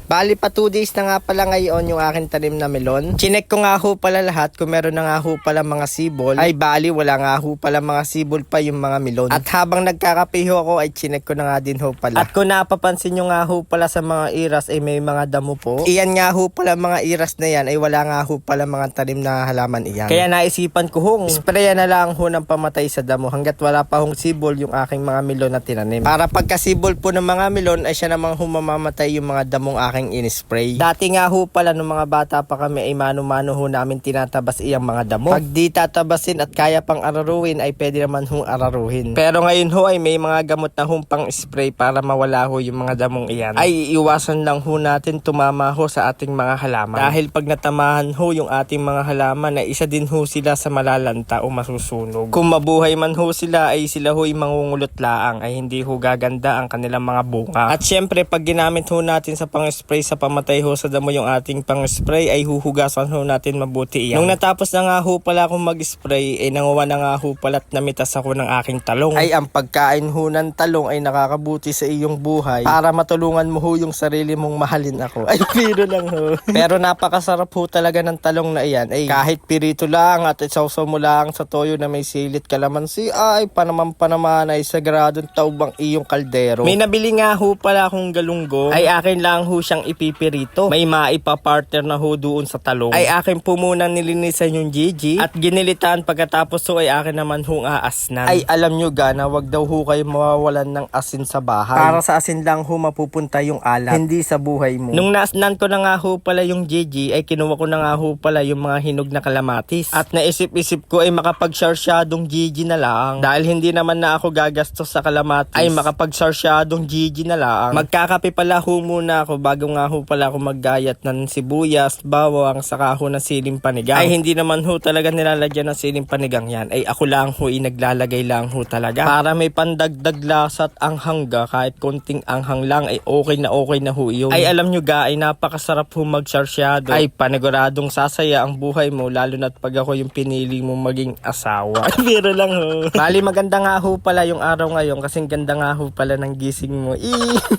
Bali pa 2 days na nga pala ngayon yung aking tanim na melon. Chinek ko nga ho pala lahat kung meron na nga ho pala mga sibol. Ay bali wala nga ho pala mga sibol pa yung mga melon. At habang nagkakape ho ako ay chinek ko na nga din ho pala. At kung napapansin nyo nga ho pala sa mga iras ay may mga damo po. Iyan nga ho pala mga iras na yan ay wala nga ho pala mga tanim na halaman iyan. Kaya naisipan ko hong sprayan na lang ho ng pamatay sa damo hanggat wala pa hong sibol yung aking mga melon na tinanim. Para pagkasibol po ng mga melon ay siya namang humamamatay yung mga damong aking in-spray. Dati nga ho pala nung mga bata pa kami ay mano-mano ho namin tinatabas iyang mga damo. Pag di tatabasin at kaya pang araruhin ay pwede naman hong araruhin. Pero ngayon ho ay may mga gamot na hong pang spray para mawala ho yung mga damong iyan. Ay iiwasan lang ho natin tumama ho sa ating mga halaman. Dahil pag natamahan ho yung ating mga halaman ay isa din ho sila sa malalanta o masusunog. Kung mabuhay man ho sila ay sila ho yung mangungulot laang ay hindi ho gaganda ang kanilang mga bunga. At syempre pag ginamit ho natin sa pang-spray sa pamatay ho sa damo yung ating pang-spray ay huhugasan ho natin mabuti iyan. Nung natapos na nga ho pala akong mag-spray ay nanguha na nga ho pala at namitas ako ng aking talong. Ay ang pagkain ho ng talong ay nakakabuti sa iyong buhay para matulungan mo ho yung sarili mong mahalin ako. Ay piro lang ho. Pero napakasarap ho talaga ng talong na iyan. Ay kahit pirito lang at isawsaw mo lang sa toyo na may silit kalamansi ay panaman ay sagradong taubang iyong kaldero. May nabili nga ho pala akong galunggo ay akin lang ho siyang ipipirito. May maipapartner na ho doon sa talong. Ay akin po muna nilinisan yung Gigi at ginilitan pagkatapos ho ay akin naman hong aasnan. Ay alam nyo gana wag daw ho kayo mawawalan ng asin sa bahay. Para sa asin lang ho mapupunta yung alat. Hindi sa buhay mo. Nung naasnan ko na nga ho pala yung Gigi ay kinuha ko na nga ho pala yung mga hinog na kalamatis. At naisip-isip ko ay makapag-sarsyadong Gigi na lang. Dahil hindi naman na ako gagastos sa kalamatis ay makapag-sarsyadong Gigi na lang. Magkakape pala ho muna ako bago nga ho pala ako maggayat ng sibuyas, bawang, saka ho ng siling panigang. Ay hindi naman ho talaga nilalagyan ng siling panigang yan. Ay ako lang ho naglalagay lang ho talaga. Para may pandagdag lasa at anghangga kahit konting anghang lang ay okay na ho yun. Ay alam nyo ga ay napakasarap ho magsarsyado. Ay paniguradong sasaya ang buhay mo lalo na't pag ako yung pinili mo maging asawa. Biro lang ho. Bali maganda nga ho pala yung araw ngayon kasing ganda nga ho pala ng gising mo.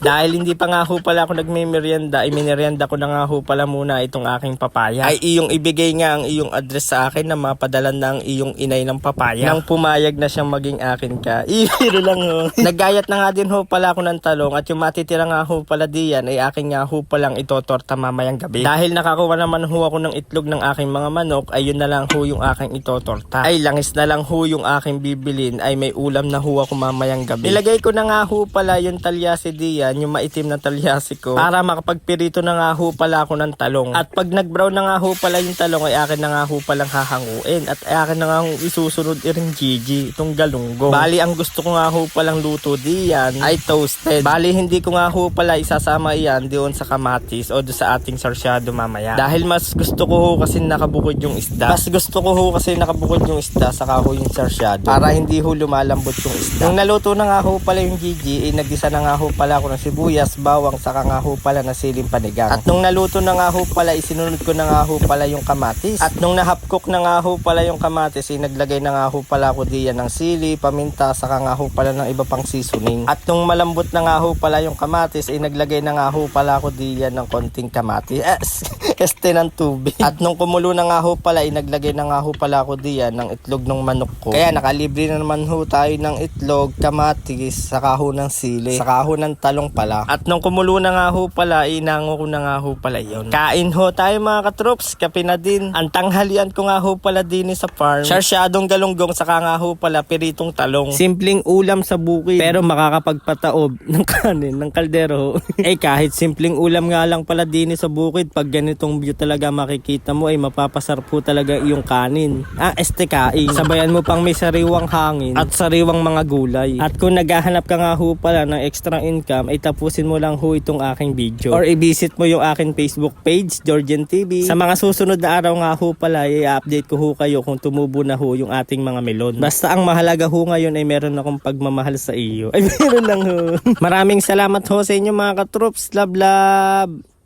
Dahil hindi pa nga ho pala ako nagme-merienda ay minerienda ko na nga ho pala muna itong aking papaya. Ay iyong ibigay nga ang iyong address sa akin na mapadalan na ang iyong inay ng papaya. Nang pumayag na siyang maging akin ka. Biro lang ho. Naggayat na nga din ho pala ako ng talong at yung matitira nga ho pala diyan ay akin nga ho palang itotorta mamayang gabi. Dahil nakakuha naman ho ako ng itlog ng aking mga manok ay yun na lang ho yung aking itotorta. Ay langis na lang ho yung aking bibilin ay may ulam na ho ako mamayang gabi. Ilagay ko na nga ho pala yung talyasi diyan, yung maitim na talyasi ko para makapagpirito na nga ho pala ako ng talong. At pag nag-brown na nga ho pala yung talong ay akin na nga ho palang hahanguin at akin na nga ho isusunod iring Gigi itong galunggong. Bali ang gusto ko nga ho palang luto diyan ay toasted. Bali hindi ko nga ho pala isasama iyan doon sa kamatis o doon sa ating sarsyado mamaya. Dahil mas gusto ko ho kasi nakabukod yung isda. Mas gusto ko ho kasi nakabukod yung isda saka ho yung sarsyado para hindi ho lumalambot yung isda. Nung naluto na nga ho pala yung Gigi, nagisa na nga ho pala ako ng sibuyas, bawang, saka nga ho pala na siling panigang. At nung naluto na nga ho pala, isinunod ko na nga ho pala yung kamatis. At nung nahapkok na nga ho pala yung kamatis, naglagay na nga ho pala ako diyan ng sili, paminta, saka nga ho pala ng iba pang seasoning. At nung malambot na nga ho pala yung kamatis, naglagay na nga ho pala ako diyan ng konting kamatis. Ng tubig. At nung kumulo na nga ho pala, naglagay na nga ho pala ako diyan ng itlog ng manok ko. Kaya nakalibre na naman ho tayo ng itlog, kamatis, saka ho ng sili, saka ho ng talong pala. At nung kumulo na nga ho pala, inango ko na nga ho pala yun. Kain ho tayo mga katrops, kape na din. Ang tanghalian ko nga ho pala din sa farm. Sarsyadong galunggong, saka nga ho pala piritong talong. Simpleng ulam sa bukid, pero makakapagpataob ng kanin, ng kaldero. Kahit simpleng ulam nga lang pala din sa bukid, pag ganitong view talaga makikita mo ay mapapasarap po talaga yung kanin. Kain. Sabayan mo pang may sariwang hangin at sariwang mga gulay. At kung naghahanap ka nga ho pala ng extra income ay tapusin mo lang ho itong aking video or i-visit mo yung aking Facebook page, Georgian TV. Sa mga susunod na araw nga ho pala i-update ko ho kayo kung tumubo na ho yung ating mga melon. Basta ang mahalaga ho ngayon ay meron akong pagmamahal sa iyo. Ay meron lang ho. Maraming salamat ho sa inyo mga katrops. Love.